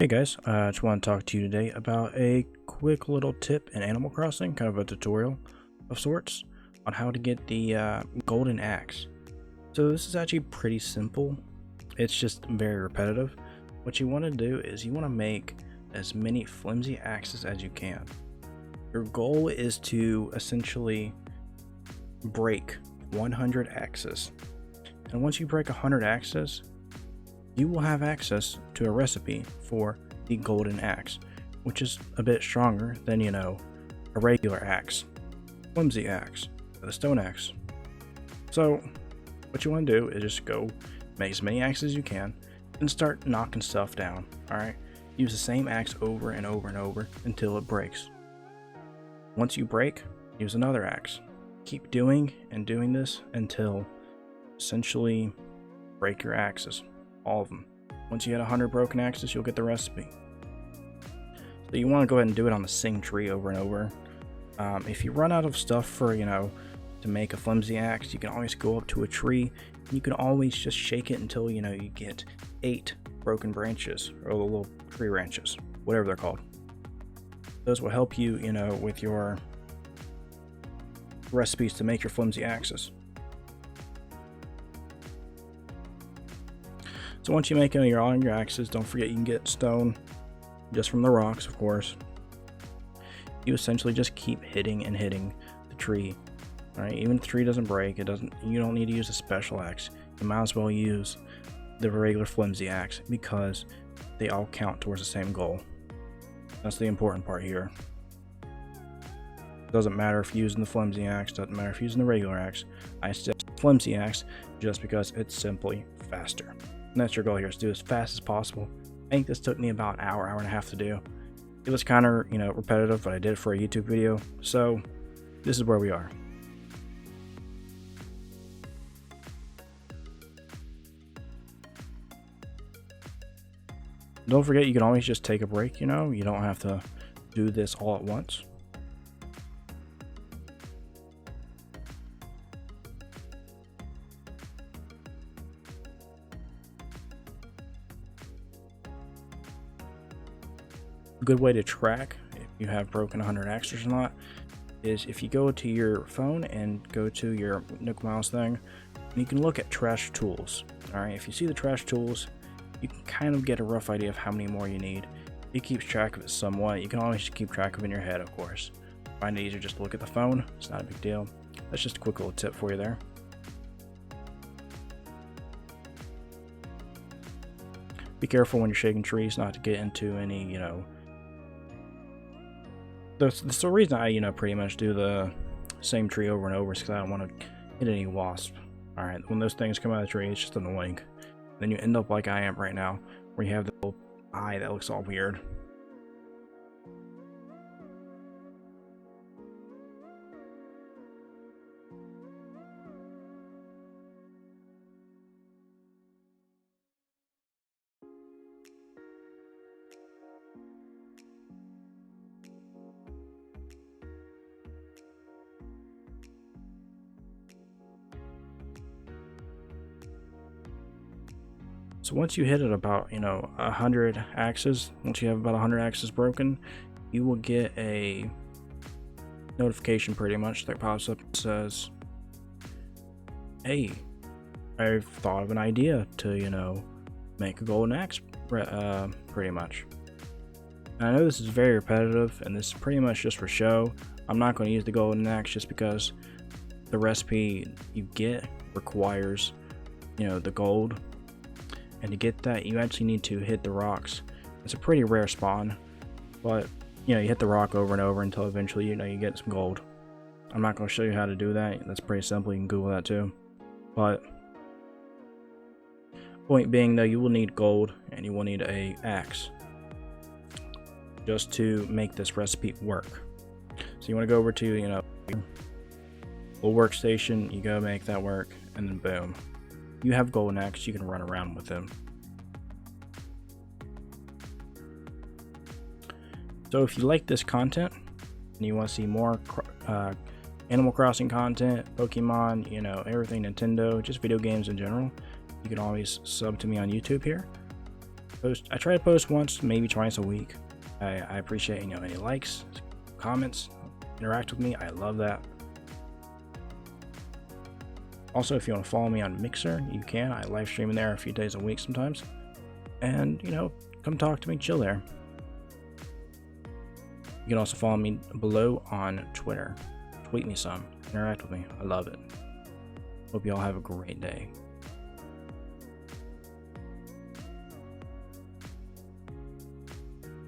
Hey guys, I just want to talk to you today about a quick little tip in Animal Crossing, kind of a tutorial of sorts, on how to get the golden axe. So this is actually pretty simple. It's just very repetitive. What you want to do is you want to make as many flimsy axes as you can. Your goal is to essentially break 100 axes. And once you break 100 axes, you will have access to a recipe for the golden axe, which is a bit stronger than, a regular axe, flimsy axe, or the stone axe. So what you want to do is just go make as many axes as you can and start knocking stuff down. Alright, use the same axe over and over and over until it breaks. Once you break, use another axe. Keep doing and doing this until essentially break your axes, all of them. Once you get 100 broken axes, you'll get the recipe. So you want to go ahead and do it on the same tree over and over. If you run out of stuff for, to make a flimsy axe, you can always go up to a tree. And you can always just shake it until, you get 8 broken branches, or the little tree branches, whatever they're called. Those will help you, with your recipes to make your flimsy axes. So once you make all your axes, don't forget you can get stone just from the rocks, of course. You essentially just keep hitting and hitting the tree. Alright, even if the tree doesn't break, you don't need to use a special axe. You might as well use the regular flimsy axe because they all count towards the same goal. That's the important part here. Doesn't matter if you're using the flimsy axe, doesn't matter if you're using the regular axe. I suggest flimsy axe just because it's simply faster. And that's your goal here, is to do as fast as possible. I think this took me about an hour and a half to do. It was kind of, repetitive, but I did it for a YouTube video. So this is where we are. Don't forget, you can always just take a break, you don't have to do this all at once. A good way to track if you have broken 100 axes or not is if you go to your phone and go to your Nook Miles thing, and you can look at trash tools. Alright, if you see the trash tools, you can kind of get a rough idea of how many more you need. It keeps track of it somewhat. You can always keep track of it in your head, of course. Find it easier just to look at the phone. It's not a big deal. That's just a quick little tip for you there. Be careful when you're shaking trees not to get into any, That's the reason I, pretty much do the same tree over and over is because I don't want to hit any wasp. Alright, when those things come out of the tree, it's just annoying. Then you end up like I am right now, where you have the little eye that looks all weird. So once you hit it about, 100 axes, once you have about 100 axes broken, you will get a notification pretty much that pops up and says, hey, I've thought of an idea to, make a golden axe, pretty much. And I know this is very repetitive, and this is pretty much just for show. I'm not going to use the golden axe just because the recipe you get requires, the gold. And to get that, you actually need to hit the rocks. It's a pretty rare spawn, but you hit the rock over and over until eventually you get some gold. I'm not going to show you how to do that. That's pretty simple. You can Google that too. But point being, though, you will need gold and you will need a axe just to make this recipe work. So you want to go over to little workstation. You go make that work, and then boom. You have golden axe, you can run around with them. So if you like this content and you want to see more Animal Crossing content, Pokemon, everything Nintendo, just video games in general, you can always sub to me on YouTube here. I try to post once, maybe twice a week. I appreciate, any likes, comments, interact with me. I love that. Also, if you want to follow me on Mixer, you can. I live stream in there a few days a week sometimes. And, come talk to me, chill there. You can also follow me below on Twitter. Tweet me some. Interact with me. I love it. Hope you all have a great day.